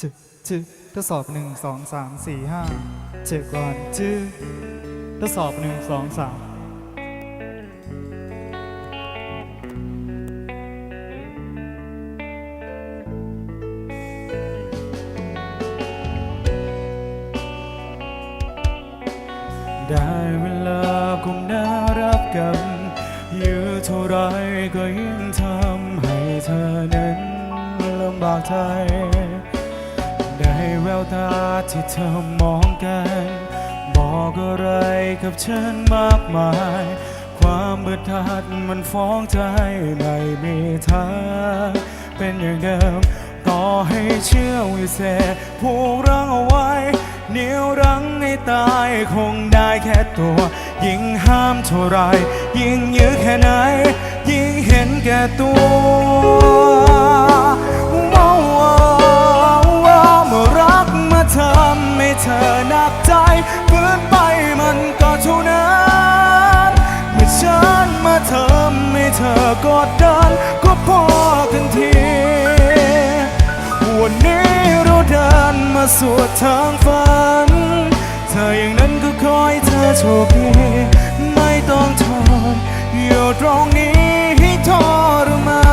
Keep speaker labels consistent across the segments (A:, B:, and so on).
A: จึจึทดสอบ1 2 3 4 5เจ็บก่อนทดสอบ1 2 3ได้เวลาคงน่ารับกันอยู่เท่าไรก็ยิ่งทำให้เธอนั้นลำบากใจได้แววตาที่เธอมองกันบอกอะไรกับฉันมากมายความบึดอัดมันฟ้องใจไม่มีทางเป็นอย่างเดิมต่อให้เชื่อวิเศษผูกรั้งเอาไว้เหนี่ยวรั้งให้ตายคงได้แค่ตัวยิ่งห้ามเท่าไรยิ่งยื้อแค่ไหนยิ่งเห็นแก่ตัวเมื่อรักมาทำให้เธอหนักใจฝืนไปมันก็เท่านั้นเมื่อฉันมาทำให้เธอกดดันก็พอกันทีวันนี้เราเดินมาสู่ทางฝันเธออย่างนั้นก็ขอให้เธอโชคดีไม่ต้องทนอยู่ตรงนี้ให้ทรมาน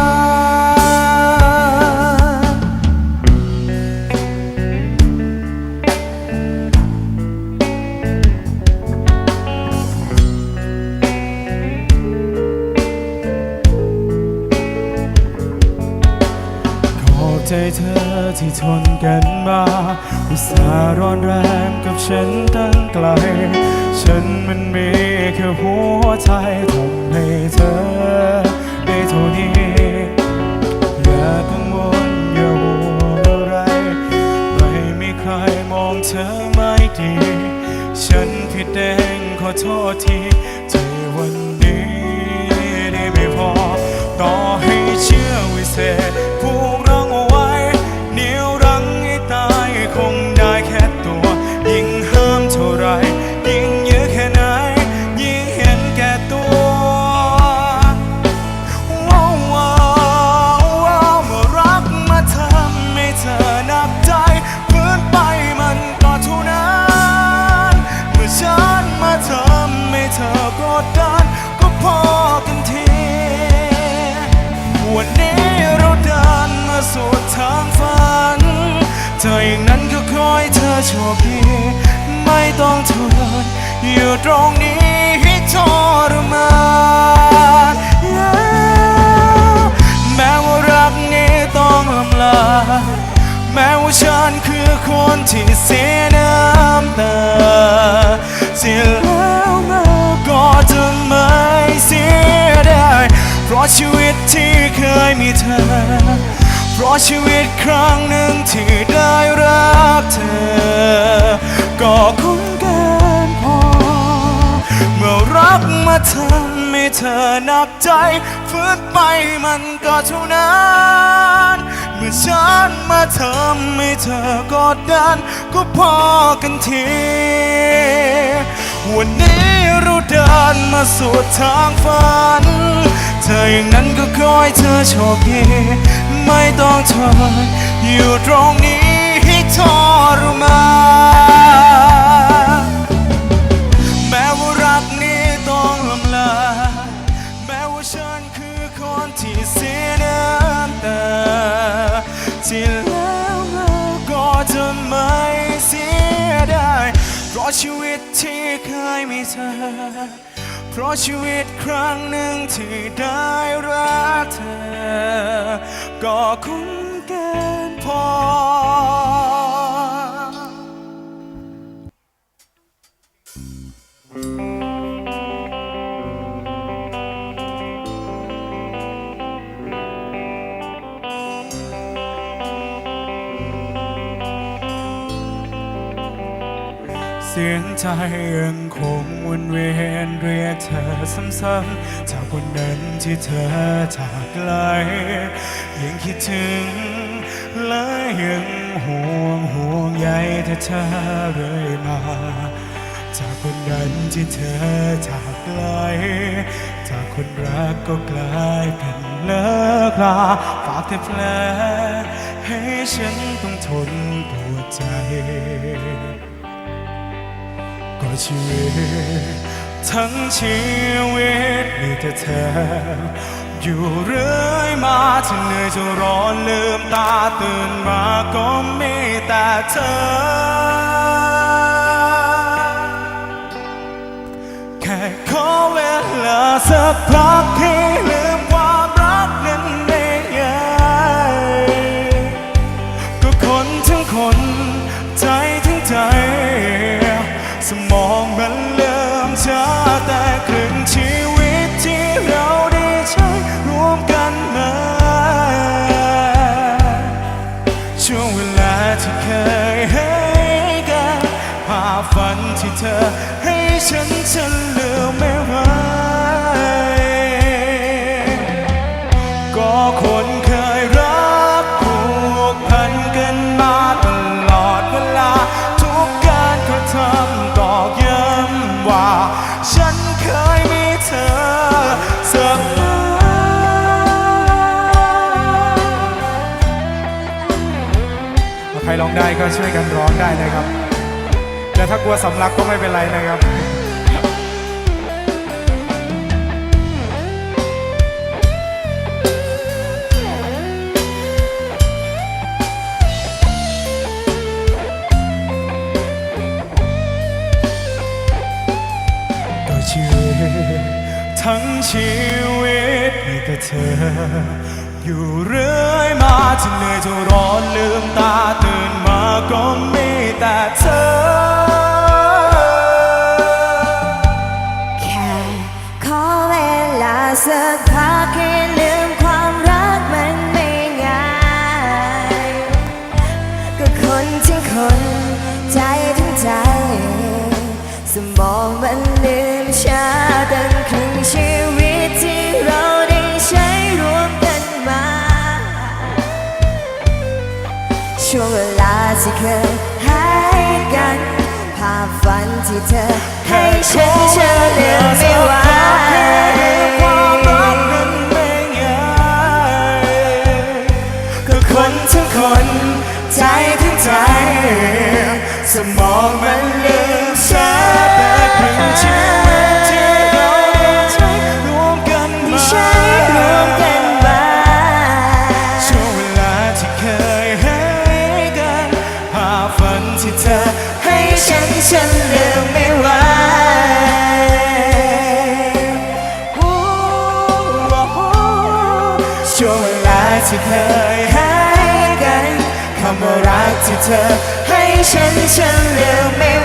A: ขอบใจเธอที่ทนกันมาอุตส่าห์ร้อนแรงกับฉันตั้งไกลฉันมันมีแค่หัวใจทำให้เธอได้เท่านี้อย่ากังวลอย่าห่วงอะไรไม่มีใครมองเธอไม่ดีฉันผิดเองขอโทษทีที่วันนี้ได้ไม่พอต่อให้เชื่อวิเศษผูกรั้งเอาไว้เหนี่ยวรั้งให้ตายคงได้แค่ตัวยิ่งห้ามเท่าไรยิ่งยื้อแค่ไหนยิ่งเห็นแก่ตัวเมื่อรักมาทำให้เธอหนักใจฝืนไปมันก็เท่านั้นเมื่อฉันมาทำให้เธอกดดันก็พอกันทีวันนี้เราเดินมาสู่ทางฝันเธออย่างนั้นก็ขอให้เธอโชคดีไม่ต้องทนอยู่ตรงนี้ให้ทรมานแม้ว่ารักนี้ต้องลำลาแม้ว่าฉันคือคนที่เสียน้ำตาที่แล้วมาก็จะไม่เสียดายเพราะชีวิตที่เคยมีเธอเพราะชีวิตครั้งหนึ่งที่ได้รักเธอก็คุ้มกันพอเมื่อรักมาทำให้เธอหนักใจฝืนไปมันก็เท่านั้นเมื่อฉันมาทำให้เธอกดดันก็พอกันทีวันนี้เราเดินมาสู่ทางฝันเธออย่างนั้นก็ขอให้เธอโชคดีไม่ต้องทนอยู่ตรงนี้ให้ทรมานแม้ว่ารักนี้ต้องลำลาแม้ว่าฉันคือคนที่เสียน้ำตาที่แล้วมาก็จะไม่เสียดายเพราะชีวิตที่เคยมีเธอเพราะชีวิตครั้งหนึ่งที่ได้รักเธอก็คุ้มกันพอเสียงใจยังคงวนเวียนเรียกเธอซ้ำๆจากวันนั้นที่เธอจากไกลยังคิดถึงและยังห่วงใยเธอเรื่อยมาจากวันนั้นที่เธอจากไกลจากคนรักก็กลายเป็นเลิกลาฝากแต่แผล ให้ฉันต้องทนปวดใจก็ชีวิตทั้งชีวิตมีแต่เธออยู่เรื่อยมาจะเหนื่อยจะร้อนลืมตาตื่นมาก็มีแต่เธอแค่ขอเวลาสักพักให้ลืมความรักนั้นไม่ง่ายก็คนทั้งคนใจทั้งใจสมองมันเริ่มช้าแต่ครึ่งชีวิตที่เราได้ใช้ร่วมกันมาช่วงเวลาที่เคยให้กันภาพฝันที่เธอให้ฉันลืมไม่ไหวก็คนเคยรักผูกพันกันมาตลอดเวลาทุกการกระทำตอกย้ำว่าฉันเคยมีเธอเสมอใครร้องได้ก็ช่วยกันร้องได้นะครับแต่ถ้ากลัวสำลักก็ไม่เป็นไรนะครับทั้งชีวิตมีแต่เธออยู่เรื่อยมาจะเหนื่อยจะร้อนลืมตาตื่นมาก็มีแต่เธอ
B: แค่ขอเวลาสักพักให้ลืมความรักมันไม่ง่ายก็คนทั้งคนใจทั้งใจสมองมันลืมช้าตั้งครึ่งชีวิตที่เราได้ใช้ร่วมกันมาช่วงเวลาที่เคยให้กันภาพฝันที่เธอให้ฉันลืมไม่ไหว
A: ความรักนั้นไม่ง่ายก็คนทั้งคนใจทั้งใจสมองมันลืมช้าแต่ครึ่งชีวิตที่เราได้ใช้ร่วมกันมาช่วงเวลาที่เคยให้กันภาพฝันที่เธอให้ฉันลืมไม่ไหวช่วงเวลาที่เคยให้กันคำว่ารักที่เธอให้ฉันลืมไม่ไหว